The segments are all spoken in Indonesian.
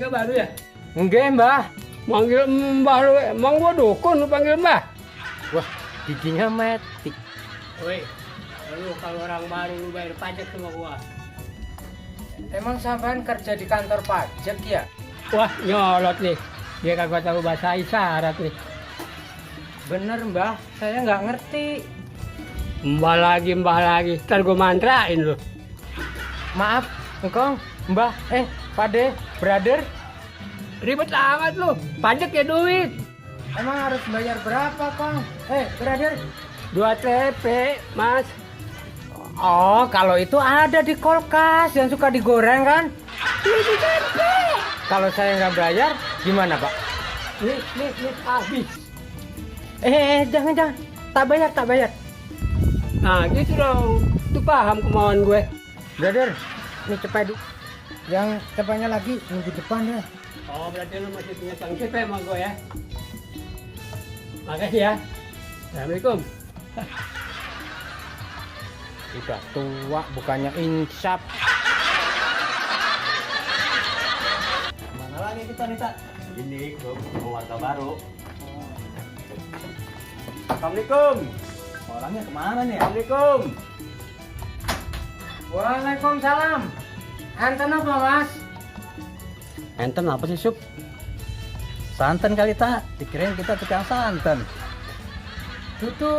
Tiga baru ya? Enggak, Mbah. Manggil mbah lu, emang gua dukun lu panggil mbah? Wah, giginya metik. Woi, lu kalau orang baru lu bayar pajak sama gua. Emang sampean kerja di kantor pajak ya? Wah, nyolot nih. Dia kagak tahu bahasa isyarat nih. Bener, Mbah. Saya nggak ngerti. Mbah lagi. Ntar gua mantrain lu. Maaf, Engkong, Mbah, Pade, brother. Ribet amat lu. Pajak ya duit. Emang harus bayar berapa, Kong? Brother. 2 TP, Mas. Oh, kalau itu ada di kulkas yang suka digoreng kan? Kalau saya nggak bayar, gimana, Pak? Nih, habis. Jangan. Tak bayar. Nah, gitu dong. Tuh paham kemauan gue. Brother, ini cepet. Yang cepetnya lagi, minggu depan ya. Oh, berarti lu masih punya tangkip sama gue ya? Makasih ya. Assalamualaikum. Udah tua, bukannya insaf. Mana lagi kita nih, Tak? Ini ke warga baru. Assalamualaikum. Orangnya kemana nih? Assalamualaikum. Waalaikumsalam. Enten apa, Mas? Enten apa sih, Sup? Santan kali, Tak. Dikirain kita tukang santan. Itu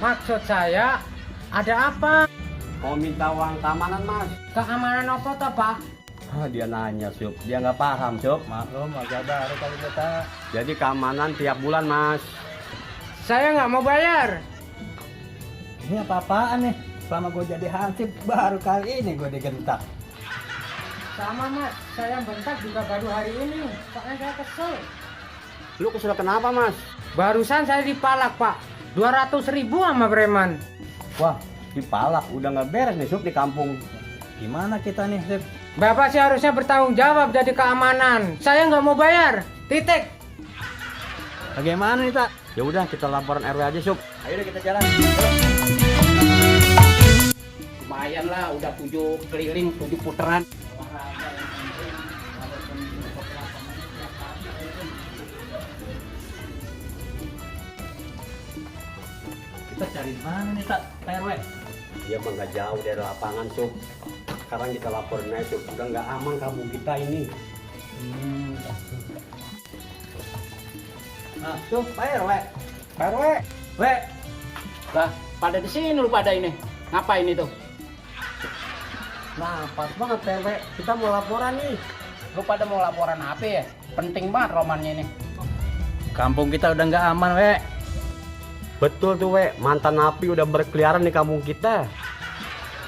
maksud saya ada apa? Mau minta uang keamanan, Mas. Keamanan apa toh, Pak? Dia nanya, Sup. Dia nggak paham, Sup. Maklum, warga baru kali kita. Jadi keamanan tiap bulan, Mas. Saya nggak mau bayar. Ini apa-apaan nih? Selama gue jadi hansip, baru kali ini gue digentak. Sama, Mas. Saya bentak juga baru hari ini. Soalnya saya kesel. Lu kesel kenapa, Mas? Barusan saya dipalak, Pak. 200.000 sama preman. Wah, dipalak. Udah nggak beres nih, Sup, di kampung. Gimana kita nih, Sup? Bapak sih harusnya bertanggung jawab jadi keamanan. Saya nggak mau bayar. Titik. Bagaimana nih, Tak? Ya udah, kita laporan RW aja, Sup. Ayo deh kita jalan. Lumayan lah, udah 7 keliling, 7 putaran. Kita cari di mana nih, Tak? RW? Dia mah nggak jauh dari lapangan, Sup. Sekarang kita laporin aja, Sup. Udah nggak aman kampung kita ini. Nah, tuh, Pak RW. Pak RW. Lah, pada di sini lu pada ini. Ngapain itu? Nah, pas banget, Pak RW. Kita mau laporan nih. Lu pada mau laporan apa ya? Penting banget romannya ini. Kampung kita udah nggak aman, We. Betul tuh, We. Mantan napi udah berkeliaran di kampung kita.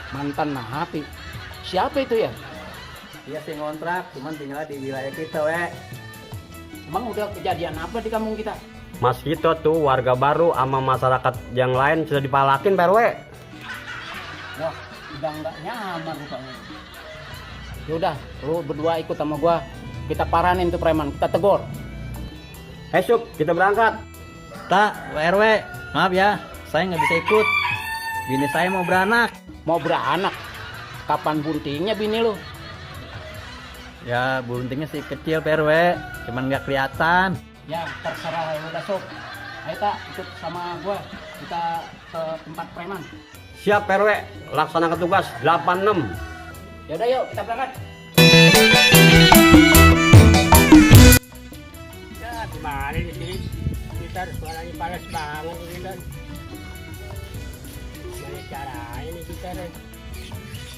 Mantan napi. Siapa itu ya? Dia sih ngontrak, cuman tinggal di wilayah kita, We. Emang udah kejadian apa di kampung kita? Mas kita tuh warga baru sama masyarakat yang lain sudah dipalakin, Pak RW. Wah, udah nggak nyaman rupanya. Yaudah, lu berdua ikut sama gua. Kita paranin tuh preman, kita tegur. Sup, kita berangkat. Tak, Pak RW, maaf ya, saya nggak bisa ikut. Bini saya mau beranak. Mau beranak? Kapan buntingnya bini lu? Ya, buntingnya sih kecil, Pak RW, cuman nggak kelihatan. Ya, terserah lu dah, Sob. Ayo, Tak, ikut sama gua. Kita ke tempat preman. Siap, Pak RW, laksanakan tugas 86. Yaudah, yuk, kita berangkat. Ya, gimana di sini? Kita suaranya panas banget ini dan. Gimana caranya nih kita dan?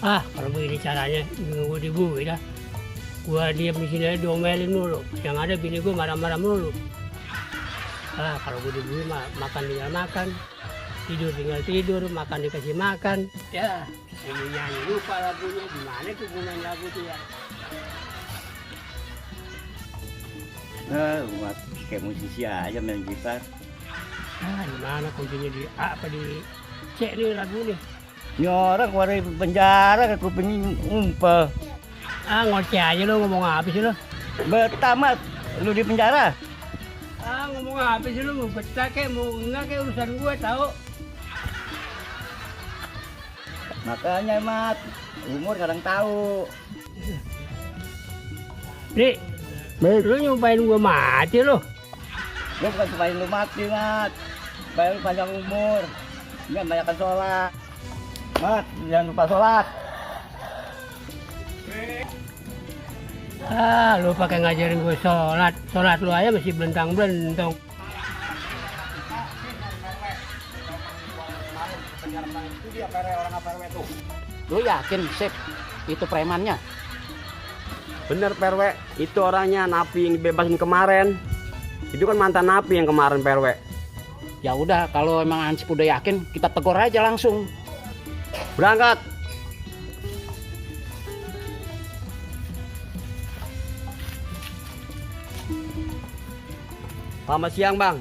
Kalau begini caranya, gue dibui dah. Gua diam di sini aja domelin mulu. Yang ada bini gue marah-marah mulu. Kalau gue dibui makan tinggal makan, tidur tinggal tidur, makan dikasih makan. Ya, ini nyanyi lupa lagunya. Gimana tuh gue main lagu tuh ya? Buat kayak musisi aja main gitar. Gimana kuncinya di A apa di C nih lagu nih? Ini orang keluar dari penjara ke kupingnya ngumpel. Ngoceh aja lo, ngomong apa sih lo? Bertamat lu di penjara. Ngomong apa sih lo? Mau betah kek, mau enggak kek urusan gue tahu. Makanya Mat, umur kadang tahu. Dik, Lu nyumpahin gua mati lu. Gue bukan supaya lu mati, Mat. Supaya lu panjang umur. Jangan banyakkan sholat. Mat, jangan lupa sholat. Ah, lu pakai ngajarin gue sholat. Sholat lu aja masih belentang-belentong. Itu dia orang PRW tuh. Lu yakin, Sip? Itu premannya? Bener PRW, itu orangnya napi yang dibebasin kemarin. Itu kan mantan napi yang kemarin PRW. Ya udah, kalau emang Hansip udah yakin, kita tegur aja langsung. Berangkat. Selamat siang Bang.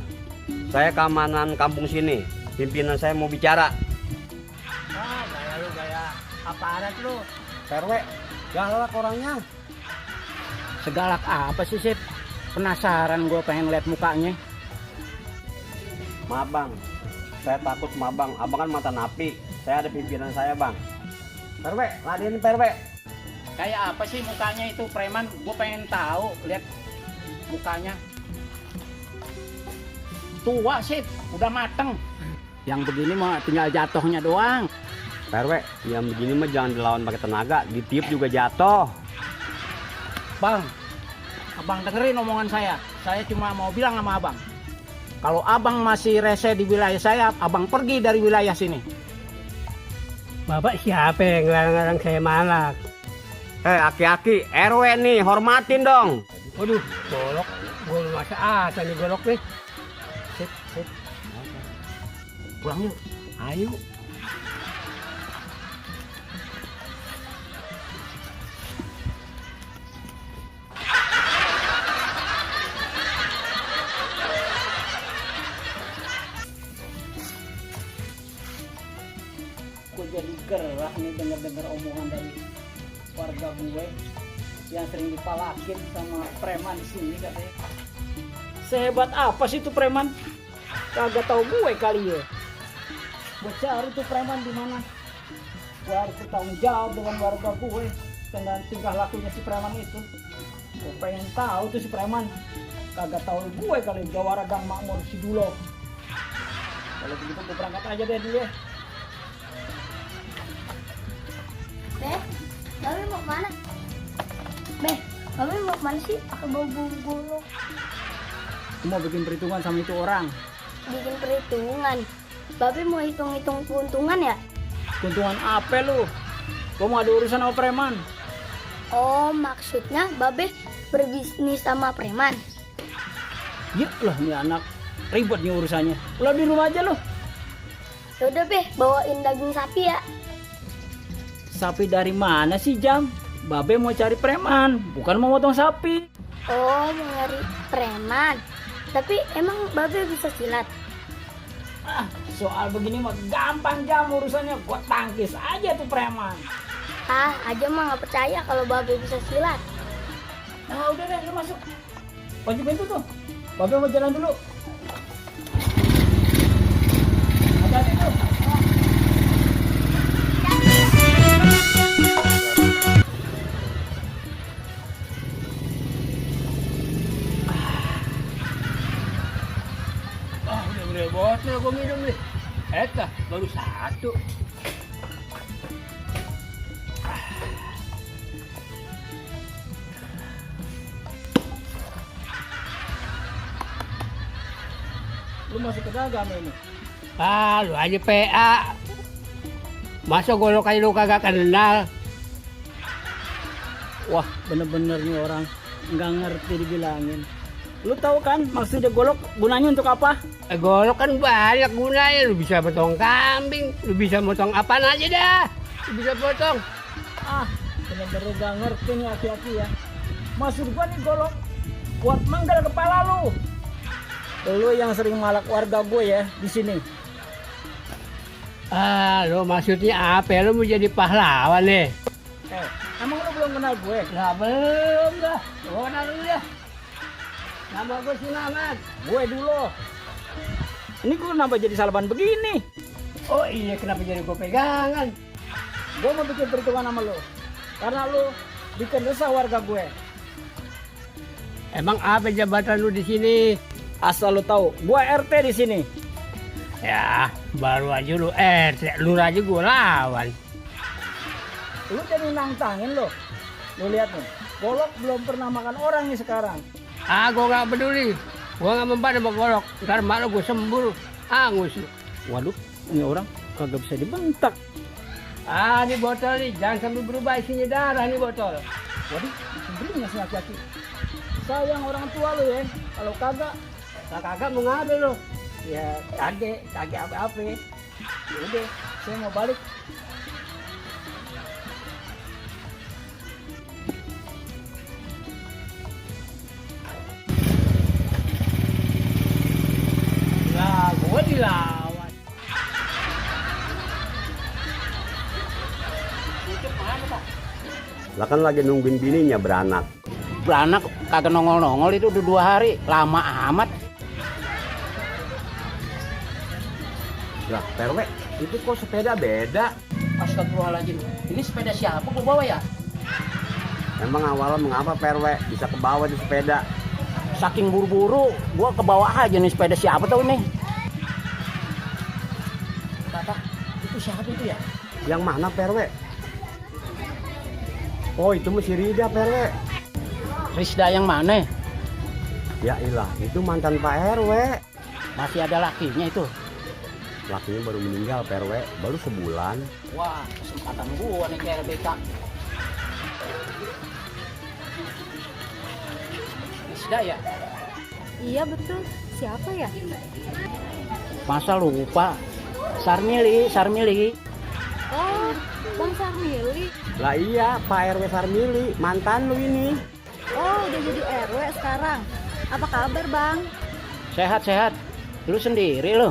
Saya keamanan kampung sini. Pimpinan saya mau bicara. Ah, gaya lu gaya aparat lu. PRW, galak orangnya. Segalak apa sih, Sip? Penasaran gue pengen lihat mukanya. Maaf Bang, saya takut sama Abang. Abang kan mantan napi. Saya ada pimpinan saya Bang. PRW, ladenin PRW. Kayak apa sih mukanya itu preman? Gue pengen tahu, lihat mukanya. Tua, Sip, udah mateng. Yang begini mah tinggal jatuhnya doang. PRW, yang begini mah jangan dilawan pakai tenaga. Ditiup juga jatuh. Bang, abang dengerin omongan saya. Saya cuma mau bilang sama abang, kalau abang masih rese di wilayah saya, abang pergi dari wilayah sini. Bapak siapa yang ngelarang-larang saya malak? Aki-aki, RW nih, hormatin dong. Waduh, golok. Gue masa asa nih golok nih. Sip. Pulang yuk. Ayo. Gue jadi gerah nih denger omongan dari warga gue yang sering dipalakin sama preman di sini katanya. Sehebat apa sih tuh preman? Kagak tahu gue kali ya. Gue cari tuh preman di mana. Gue harus bertanggung jawab dengan warga gue dengan tingkah lakunya si preman itu. Gue pengen tahu tuh si preman. Kagak tahu gue kali Jawara Gang Makmur si Dulo. Kalau begitu gue berangkat aja deh dulu ya. Beh, Babe mau kemana? Beh, Babe mau kemana sih? Pakai bau golok. Gue mau bikin perhitungan sama itu orang. Bikin perhitungan. Babe mau hitung-hitung keuntungan ya? Keuntungan apa lu? Gue mau ada urusan sama preman. Oh, maksudnya Babe berbisnis sama preman. Ya lah nih anak ribet nih urusannya. Udah di rumah aja lu. Yaudah Beh, bawain daging sapi ya. Sapi dari mana sih Jam? Babe mau cari preman, bukan mau potong sapi. Oh, mau nyari preman. Tapi emang Babe bisa silat? Ah, soal begini mah gampang Jam urusannya. Gua tangkis aja tuh preman. Ah, aja mah nggak percaya kalau Babe bisa silat. Nah udah deh, lu masuk. Kunci pintu tuh. Babe mau jalan dulu. Hati-hati tuh. Udah botol gue minum nih. Baru satu. Lu masih ke dagang ini. Ah, lu aja PA. Masa golok aja lu kagak kenal? Wah, bener-bener nih orang nggak ngerti dibilangin. Lu tahu kan maksudnya golok gunanya untuk apa? Golok kan banyak gunanya. Lu bisa potong kambing, lu bisa potong apaan aja dah. Lu bisa potong. Ah, bener-bener gak ngerti nih aki-aki ya. Maksud gua nih golok buat manggal kepala lu. Lu yang sering malak warga gue ya di sini. Ah, lu maksudnya apa ya? Lu mau jadi pahlawan nih? Emang lu belum kenal gue? Lah belum dah. Gua kenal dulu ya. Nama gue Sinamat. Gue dulu. Ini gue kenapa jadi salaban begini? Oh iya, kenapa jadi gue pegangan? Gue mau bikin perhitungan sama lu. Karena lu bikin resah warga gue. Emang apa jabatan lu di sini? Asal lu tahu, gua RT di sini. Ya, baru aja lu lu aja gua lawan. Lu jadi nantangin lo. Lu lihat nih, Golok belum pernah makan orang nih sekarang. Ah, gua nggak peduli. Gua nggak mempan sama Golok. Ntar malu gua sembur. Angus lu. Waduh, ini orang kagak bisa dibentak. Ah, ini botol nih. Jangan sampai berubah isinya darah nih botol. Waduh, berinya si laki-laki. Sayang orang tua lu ya. Kalau kagak, Kagak mau ngapain lu? ya kagak apa-apa. Ya udah, saya mau balik. Nah, gua dilawan. Lah kan lagi nungguin bininya beranak. Beranak kagak nongol-nongol itu udah 2 hari. Lama amat. Lah, PRW, itu kok sepeda beda? Astagfirullahaladzim. Ini sepeda siapa gua bawa ya? Emang awalnya mengapa PRW bisa ke bawah di sepeda? Saking buru-buru, gua ke bawah aja nih sepeda siapa tahu nih. Kata, itu siapa itu ya? Yang mana PRW? Oh, itu mesti Rida PRW. Rizda yang mana? Ya ilah, itu mantan Pak RW. Masih ada lakinya itu. Lakinya baru meninggal PRW, baru sebulan. Wah, kesempatan gua nih kayak RBK. Rizda ya? Iya betul. Siapa ya? Masa lupa? Sarmili. Oh, Bang Sarmili. Lah iya, Pak RW Sarmili, mantan lu ini. Oh, udah jadi RW sekarang. Apa kabar, Bang? Sehat. Lu sendiri lu.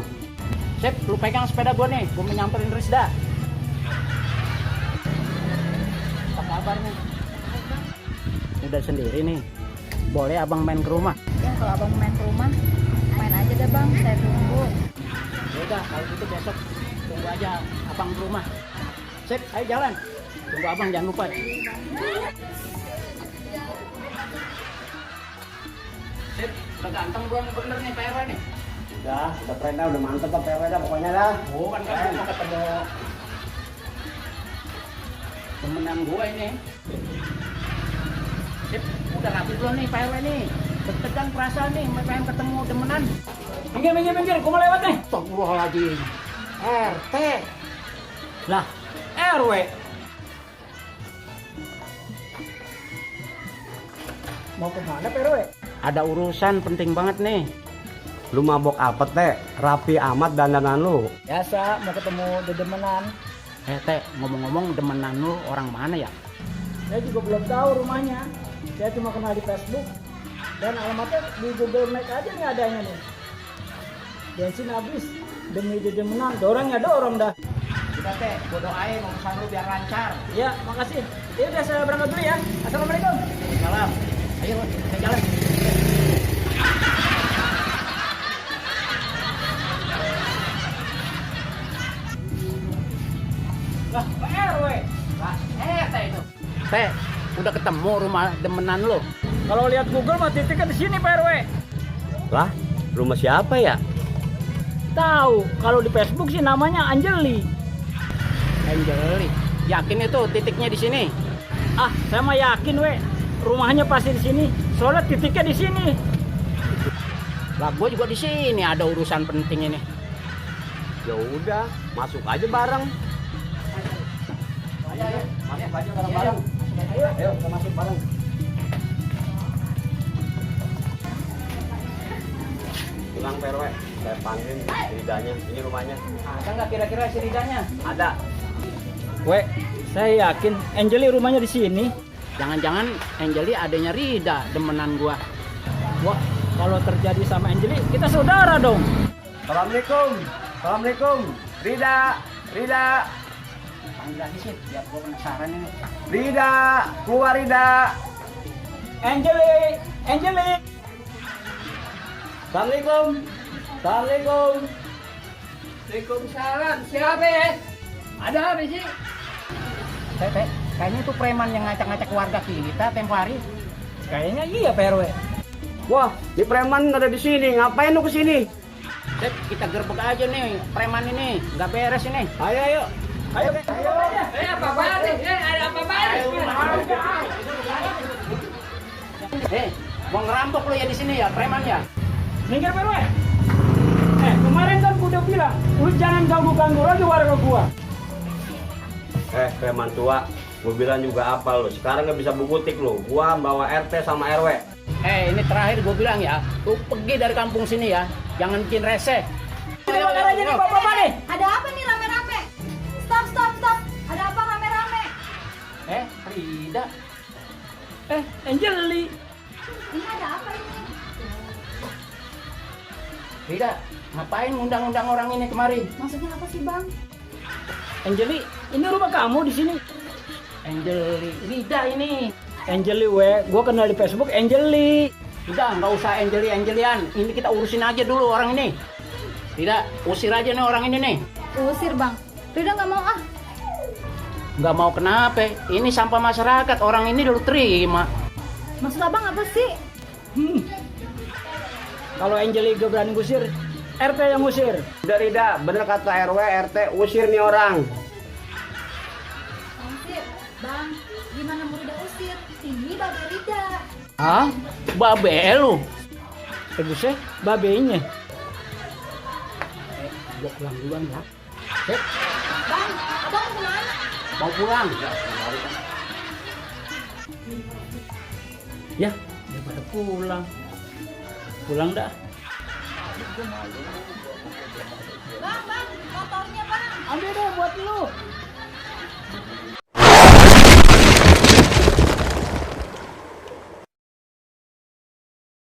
Sip, lu pegang sepeda gua nih. Gua mau nyamperin Rizda. Apa kabarnya? Udah sendiri nih. Boleh abang main ke rumah? Ya, kalau Abang main ke rumah, main aja deh, Bang. Saya tunggu. Udah, kalau gitu besok tunggu aja abang ke rumah. Sip, ayo jalan. Tunggu abang, jangan lupa. Sip, udah ganteng gua bener nih Pak RW nih. Udah keren dah, udah mantep Pak RW dah pokoknya dah. Oh, kan gua mau ketemu temenan gua ini. Sip, udah rapi belum nih Pak RW nih? Deg-degan perasaan nih, pengen ketemu temenan. Minggir, gua mau lewat nih. Astagfirullahaladzim. RT. Lah, RW. Mau kemana Pak RW? Ada urusan penting banget nih. Lu mabok apa teh? Rapi amat dandanan lu. Biasa mau ketemu dedemenan. Teh, ngomong-ngomong demenan lu orang mana ya? Saya juga belum tahu rumahnya. Saya cuma kenal di Facebook. Dan alamatnya di Google Map aja nih adanya nih. Bensin habis. Demi dedemenan, dorong dah. Kita teh, gua doain urusan lu biar lancar. Ya, makasih. Ya udah, saya berangkat dulu ya. Assalamualaikum. Salam. Ayo, kita jalan. Lah, Pak RW. Lah, teh itu. Teh, udah ketemu rumah demenan lu. Kalau lihat Google mah titiknya di sini Pak RW. Lah, rumah siapa ya? Tahu, kalau di Facebook sih namanya Anjeli. Anjeli. Yakin itu titiknya di sini? Ah, saya mah yakin rumahnya pasti di sini. Soalnya titiknya di sini. Lah, gua juga di sini ada urusan penting ini. Ya udah, masuk aja bareng. Ayo, Masuk aja bareng-bareng. Ayo, kita masuk bareng. Bilang PRW, saya panggilin Ridanya. Ini rumahnya. Ada nggak kira-kira si Ridanya? Ada. Saya yakin Anjeli rumahnya di sini. Jangan-jangan Anjeli adanya Rida, demenan gua. Wah, kalau terjadi sama Anjeli, kita saudara dong. Assalamualaikum. Rida. Panggil lagi sih, biar gua penasaran ini. Rida, keluar Rida. Anjeli. Assalamualaikum. Waalaikumsalam. Siapa ya? Ada apa sih? Teh, kayaknya itu preman yang ngacak-ngacak warga kita tempo hari. Kayaknya iya Pak RW. Wah, di preman ada di sini. Ngapain lu ke sini? Sip, kita gerbek aja nih preman ini. Nggak beres ini. Ayo, ayo. Ayo, ayo. Mau ngerampok lu ya di sini ya, preman ya? Minggir PRW. Kemarin kan gua udah bilang, lu jangan ganggu-ganggu lagi warga gua. Preman tua. Gue bilang juga apa lo? Sekarang nggak bisa bukutik lo. Gua bawa RT sama RW. Ini terakhir gue bilang ya, lu pergi dari kampung sini ya, jangan bikin reseh. Ini bakal aja nih bapak-bapak nih. Ada apa nih rame-rame? Stop, stop, stop. Ada apa rame-rame? Rida, Angeli. Ini ada apa ini? Rida, ngapain ngundang-undang orang ini kemari? Maksudnya apa sih bang? Angeli, ini rumah kamu di sini. Angeli, Rida ini. Angeli gua kenal di Facebook Angeli. Udah, nggak usah Angelian. Ini kita urusin aja dulu orang ini. Tidak, usir aja nih orang ini nih. Usir bang. Rida nggak mau ah. Nggak mau kenapa? Ini sampah masyarakat. Orang ini dulu terima. Maksud abang apa sih? Kalau Angeli gak berani ngusir, RT yang ngusir. Udah Rida, bener kata RW, RT, usir nih orang. Usir, bang. Gimana mau Rida usir? Ini babe Rida. Hah? Babe lu? Bagusnya babenya. Gua pulang duluan ya. Bang, abang mau kemana? Mau pulang? Ya, daripada pulang. Pulang dah. Bang, motornya bang. Ambil deh buat lu.